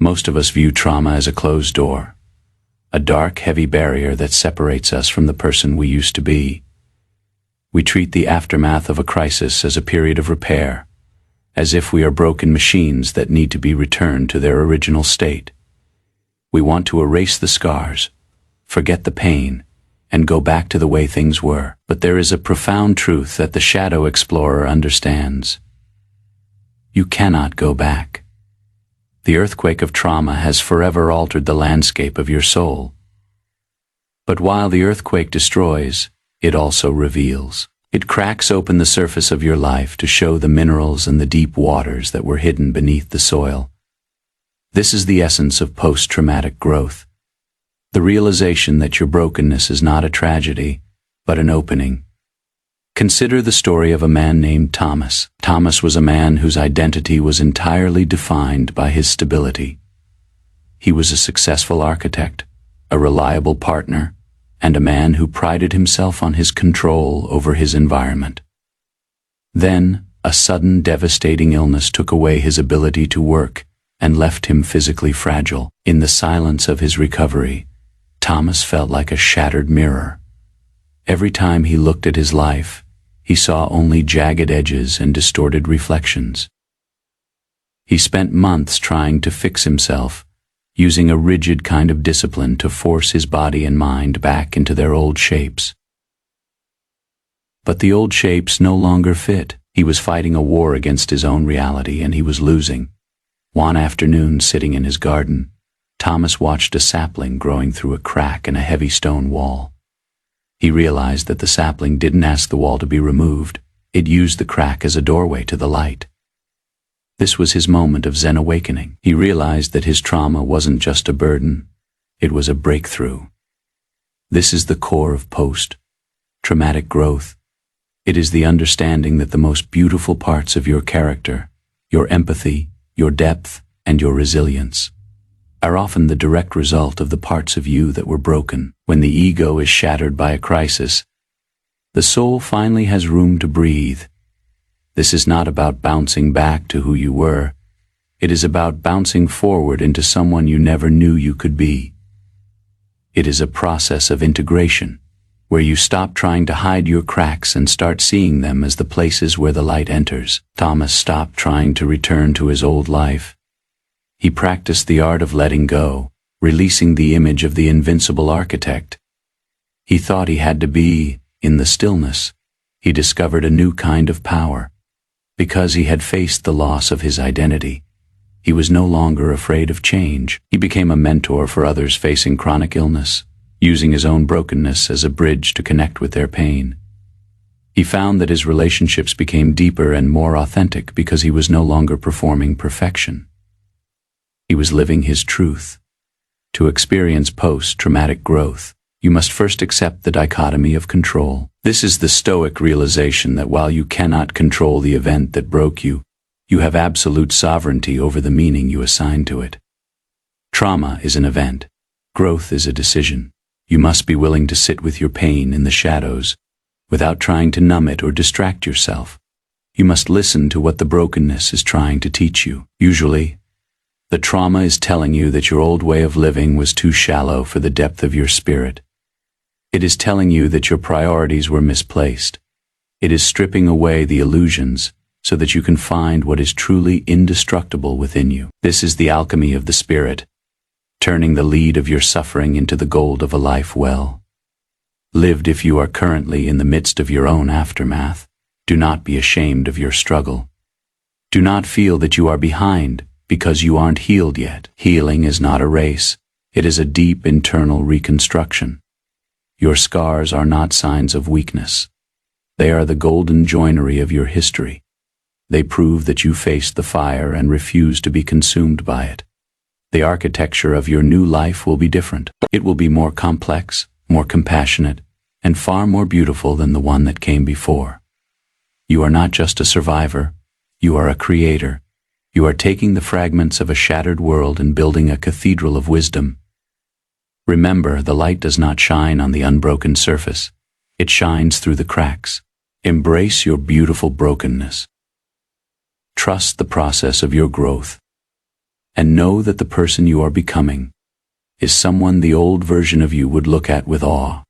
Most of us view trauma as a closed door, a dark, heavy barrier that separates us from the person we used to be. We treat the aftermath of a crisis as a period of repair, as if we are broken machines that need to be returned to their original state. We want to erase the scars, forget the pain, and go back to the way things were. But there is a profound truth that the shadow explorer understands. You cannot go back. The earthquake of trauma has forever altered the landscape of your soul. But while the earthquake destroys, it also reveals. It cracks open the surface of your life to show the minerals and the deep waters that were hidden beneath the soil. This is the essence of post-traumatic growth. The realization that your brokenness is not a tragedy, but an opening. Consider the story of a man named Thomas. Thomas was a man whose identity was entirely defined by his stability. He was a successful architect, a reliable partner, and a man who prided himself on his control over his environment. Then, a sudden devastating illness took away his ability to work and left him physically fragile. In the silence of his recovery, Thomas felt like a shattered mirror. Every time he looked at his life, he saw only jagged edges and distorted reflections. He spent months trying to fix himself, using a rigid kind of discipline to force his body and mind back into their old shapes. But the old shapes no longer fit. He was fighting a war against his own reality, and he was losing. One afternoon, sitting in his garden, Thomas watched a sapling growing through a crack in a heavy stone wall. He realized that the sapling didn't ask the wall to be removed. It used the crack as a doorway to the light. This was his moment of Zen awakening. He realized that his trauma wasn't just a burden, it was a breakthrough. This is the core of post-traumatic growth. It is the understanding that the most beautiful parts of your character, your empathy, your depth, and your resilience, are often the direct result of the parts of you that were broken. When the ego is shattered by a crisis, the soul finally has room to breathe. This is not about bouncing back to who you were. It is about bouncing forward into someone you never knew you could be. It is a process of integration, where you stop trying to hide your cracks and start seeing them as the places where the light enters. Thomas stopped trying to return to his old life. He practiced the art of letting go, releasing the image of the invincible architect. He thought he had to be in the stillness. He discovered a new kind of power. Because he had faced the loss of his identity, he was no longer afraid of change. He became a mentor for others facing chronic illness, using his own brokenness as a bridge to connect with their pain. He found that his relationships became deeper and more authentic because he was no longer performing perfection. He was living his truth. To experience post-traumatic growth, you must first accept the dichotomy of control. This is the Stoic realization that while you cannot control the event that broke you, you have absolute sovereignty over the meaning you assign to it. Trauma is an event. Growth is a decision. You must be willing to sit with your pain in the shadows, without trying to numb it or distract yourself. You must listen to what the brokenness is trying to teach you. Usually, the trauma is telling you that your old way of living was too shallow for the depth of your spirit. It is telling you that your priorities were misplaced. It is stripping away the illusions so that you can find what is truly indestructible within you. This is the alchemy of the spirit, turning the lead of your suffering into the gold of a life well lived. If you are currently in the midst of your own aftermath, do not be ashamed of your struggle. Do not feel that you are behind because you aren't healed yet. Healing is not a race. It is a deep internal reconstruction. Your scars are not signs of weakness. They are the golden joinery of your history. They prove that you faced the fire and refused to be consumed by it. The architecture of your new life will be different. It will be more complex, more compassionate, and far more beautiful than the one that came before. You are not just a survivor. You are a creator. You are taking the fragments of a shattered world and building a cathedral of wisdom. Remember, the light does not shine on the unbroken surface. It shines through the cracks. Embrace your beautiful brokenness. Trust the process of your growth. And know that the person you are becoming is someone the old version of you would look at with awe.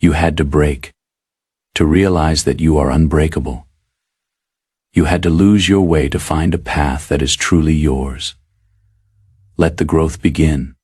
You had to break to realize that you are unbreakable. You had to lose your way to find a path that is truly yours. Let the growth begin.